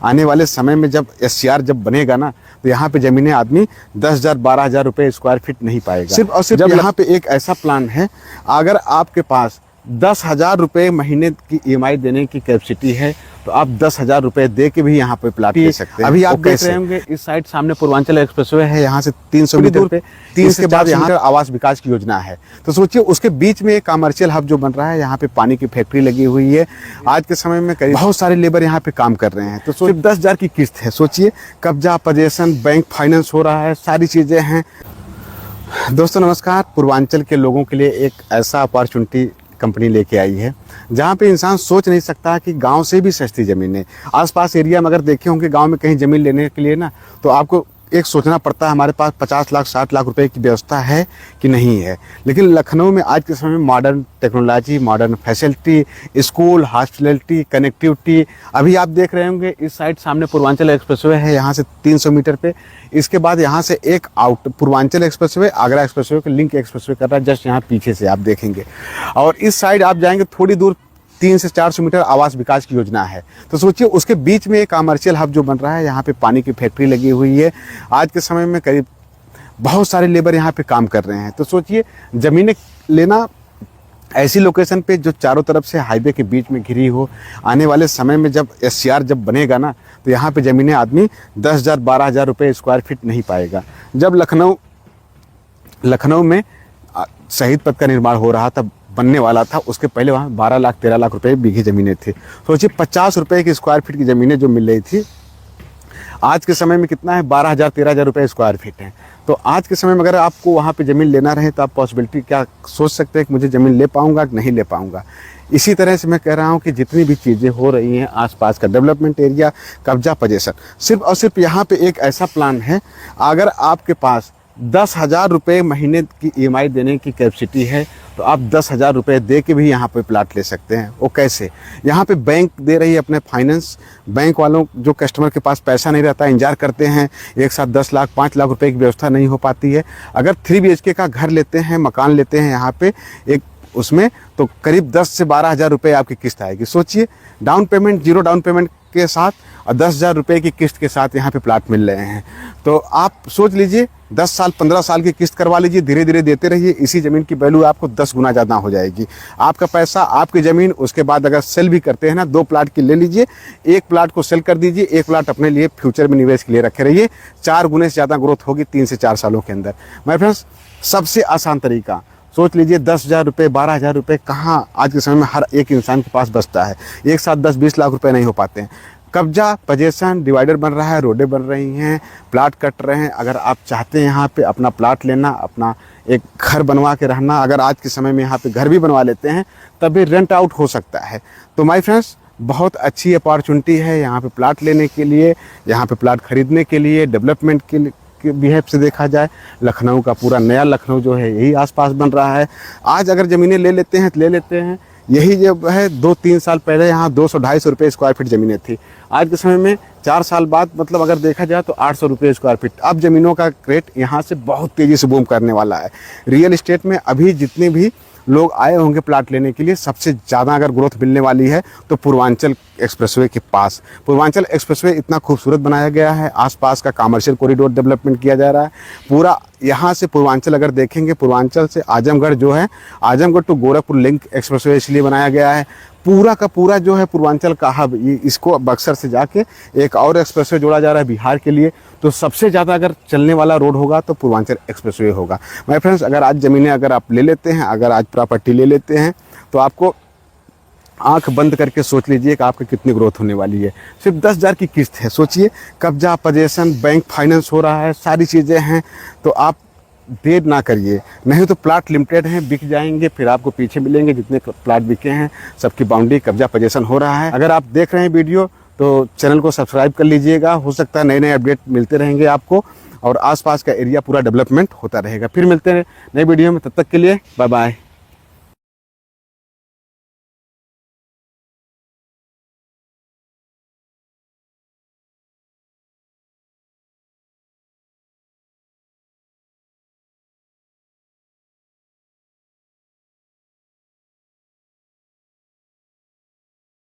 आने वाले समय में जब एससीआर जब बनेगा ना, तो यहाँ पे ज़मीनें आदमी 10,000 12,000 रुपये स्क्वायर फीट नहीं पाएगा। सिर्फ और सिर्फ जब यहाँ पे एक ऐसा प्लान है, अगर आपके पास 10,000 रुपये महीने की ईएमआई देने की कैपेसिटी है, तो आप 10,000 रुपये दे के भी यहाँ पे प्लाट ले सकते हैं। अभी आप देख रहे होंगे इस साइड सामने पूर्वांचल एक्सप्रेसवे है, यहाँ से 300 मीटर पे 3 के बाद यहाँ आवास विकास की योजना है। तो सोचिए उसके बीच में एक कमर्शियल हब जो बन रहा है, यहाँ पे पानी की फैक्ट्री लगी हुई है। आज के समय में करीब बहुत सारे लेबर यहाँ पे काम कर रहे हैं। तो सिर्फ 10,000 की किस्त है। सोचिए कब्जा, पोजेशन, बैंक फाइनेंस हो रहा है, सारी चीज़ें हैं। दोस्तों नमस्कार। पूर्वांचल के लोगों के लिए एक ऐसा अपॉर्चुनिटी कंपनी लेके आई है जहाँ पे इंसान सोच नहीं सकता कि गांव से भी सस्ती ज़मीनें आसपास एरिया में अगर देखे होंगे, गांव में कहीं ज़मीन लेने के लिए ना, तो आपको एक सोचना पड़ता है हमारे पास 50 लाख 60 लाख रुपए की व्यवस्था है कि नहीं है। लेकिन लखनऊ में आज के समय में modern technology, modern facility, school, hospitality, connectivity. अभी आप देख रहे होंगे इस साइड सामने पूर्वांचल एक्सप्रेसवे है, यहाँ से 300 मीटर पे। इसके बाद यहाँ से एक पूर्वांचल एक्सप्रेसवे आगरा एक्सप्रेसवे के लिंक एक्सप्रेसवे कर रहा है, जस्ट यहाँ पीछे से आप देखेंगे। और इस साइड आप जाएंगे थोड़ी दूर 300 से 400 मीटर आवास विकास की योजना है। तो सोचिए उसके बीच में एक कमर्शियल हब जो बन रहा है, यहाँ पे पानी की फैक्ट्री लगी हुई है। आज के समय में करीब बहुत सारे लेबर यहाँ पे काम कर रहे हैं। तो सोचिए ज़मीनें लेना ऐसी लोकेशन पे जो चारों तरफ से हाईवे के बीच में घिरी हो। आने वाले समय में जब एससीआर जब बनेगा ना, तो यहाँ पे ज़मीनें आदमी 10,000 12,000 रुपये स्क्वायर फीट नहीं पाएगा। जब लखनऊ में शहीद पथ का निर्माण हो रहा था, बनने वाला था, उसके पहले वहाँ 12 लाख 13 लाख रुपए बीघे ज़मीनें थी। सोचिए 50 रुपए की स्क्वायर फीट की ज़मीनें जो मिल रही थी, आज के समय में कितना है, 12,000 13,000 रुपये स्क्वायर फीट है। तो आज के समय में अगर आपको वहाँ पे ज़मीन लेना रहे, तो आप पॉसिबिलिटी क्या सोच सकते हैं कि मुझे ज़मीन ले पाऊँगा कि नहीं ले पाऊँगा। इसी तरह से मैं कह रहा हूँ कि जितनी भी चीज़ें हो रही हैं आसपास का डेवलपमेंट एरिया, कब्जा, पोजेशन, सिर्फ और सिर्फ यहाँ पे एक ऐसा प्लान है, अगर आपके पास 10,000 रुपये महीने की ईएमआई देने की कैपेसिटी है, तो आप 10,000 रुपये दे के भी यहाँ पे प्लाट ले सकते हैं। वो कैसे? यहाँ पे बैंक दे रही है अपने फाइनेंस। बैंक वालों जो कस्टमर के पास पैसा नहीं रहता, इंतजार करते हैं, एक साथ 10 लाख 5 लाख रुपए की व्यवस्था नहीं हो पाती है। अगर 3 BHK का घर लेते हैं, मकान लेते हैं यहाँ पे एक, उसमें तो करीब 10 से 12,000 रुपये आपकी किस्त आएगी। सोचिए down payment, zero down payment के साथ और 10,000 रुपये की किस्त के साथ यहाँ पे प्लाट मिल रहे हैं। तो आप सोच लीजिए 10 साल 15 साल की किस्त करवा लीजिए, धीरे धीरे देते रहिए, इसी ज़मीन की वैल्यू आपको 10 गुना ज़्यादा हो जाएगी। आपका पैसा, आपकी ज़मीन, उसके बाद अगर सेल भी करते हैं ना, 2 प्लाट की ले लीजिए, एक प्लाट को सेल कर दीजिए, एक प्लाट अपने लिए फ्यूचर में निवेश के लिए रखे रहिए। 4 गुने से ज़्यादा ग्रोथ होगी 3 से 4 सालों के अंदर। माय फ्रेंड्स, सबसे आसान तरीका सोच लीजिए, 10,000 रुपये 12,000 रुपये कहाँ आज के समय में हर एक इंसान के पास बचता है। एक साथ 10-20 लाख रुपये नहीं हो पाते हैं। कब्जा, पोजेशन, डिवाइडर बन रहा है, रोडें बन रही हैं, प्लाट कट रहे हैं। अगर आप चाहते हैं यहाँ पे अपना प्लाट लेना, अपना एक घर बनवा के रहना, अगर आज के समय में यहाँ पे घर भी बनवा लेते हैं, तब भी रेंट आउट हो सकता है। तो माय फ्रेंड्स, बहुत अच्छी अपॉर्चुनिटी है यहाँ पे प्लाट लेने के लिए, यहाँ पे प्लाट खरीदने के लिए। डेवलपमेंट के बिहेव से देखा जाए, लखनऊ का पूरा नया लखनऊ जो है यही आसपास बन रहा है। आज अगर ज़मीनें ले लेते हैं तो ले लेते हैं। यही जब है 2-3 साल पहले यहाँ 200-250 रुपये स्क्वायर फीट ज़मीनें थी। आज के समय में 4 साल बाद, मतलब अगर देखा जाए तो 800 रुपये स्क्वायर फीट। अब ज़मीनों का रेट यहाँ से बहुत तेज़ी से बूम करने वाला है। रियल इस्टेट में अभी जितने भी लोग आए होंगे प्लाट लेने के लिए, सबसे ज़्यादा अगर ग्रोथ मिलने वाली है तो पूर्वांचल एक्सप्रेसवे के पास। पूर्वांचल एक्सप्रेसवे इतना खूबसूरत बनाया गया है, आसपास का कमर्शियल कॉरिडोर डेवलपमेंट किया जा रहा है पूरा। यहाँ से पूर्वांचल अगर देखेंगे, पूर्वांचल से आजमगढ़ जो है, Azamgarh to Gorakhpur link expressway इसलिए बनाया गया है। पूरा का पूरा जो है पूर्वांचल का हब, ये इसको बक्सर से जाके एक और एक्सप्रेसवे जोड़ा जा रहा है बिहार के लिए। तो सबसे ज़्यादा अगर चलने वाला रोड होगा तो पूर्वांचल एक्सप्रेसवे होगा। माय फ्रेंड्स, अगर आज ज़मीनें अगर आप ले लेते हैं, अगर आज प्रॉपर्टी ले लेते हैं, तो आपको आंख बंद करके सोच लीजिए कि आपकी कितनी ग्रोथ होने वाली है। सिर्फ 10,000 की किस्त है। सोचिए कब्जा, पोजेशन, बैंक फाइनेंस हो रहा है, सारी चीज़ें हैं। तो आप देर ना करिए, नहीं तो प्लाट लिमिटेड हैं, बिक जाएंगे, फिर आपको पीछे मिलेंगे। जितने प्लाट बिके हैं सबकी बाउंड्री, कब्जा, पोजेशन हो रहा है। अगर आप देख रहे हैं वीडियो तो चैनल को सब्सक्राइब कर लीजिएगा। हो सकता है नए नए अपडेट मिलते रहेंगे आपको, और आसपास का एरिया पूरा डेवलपमेंट होता रहेगा। फिर मिलते हैं नए वीडियो में, तब तक के लिए बाय बाय।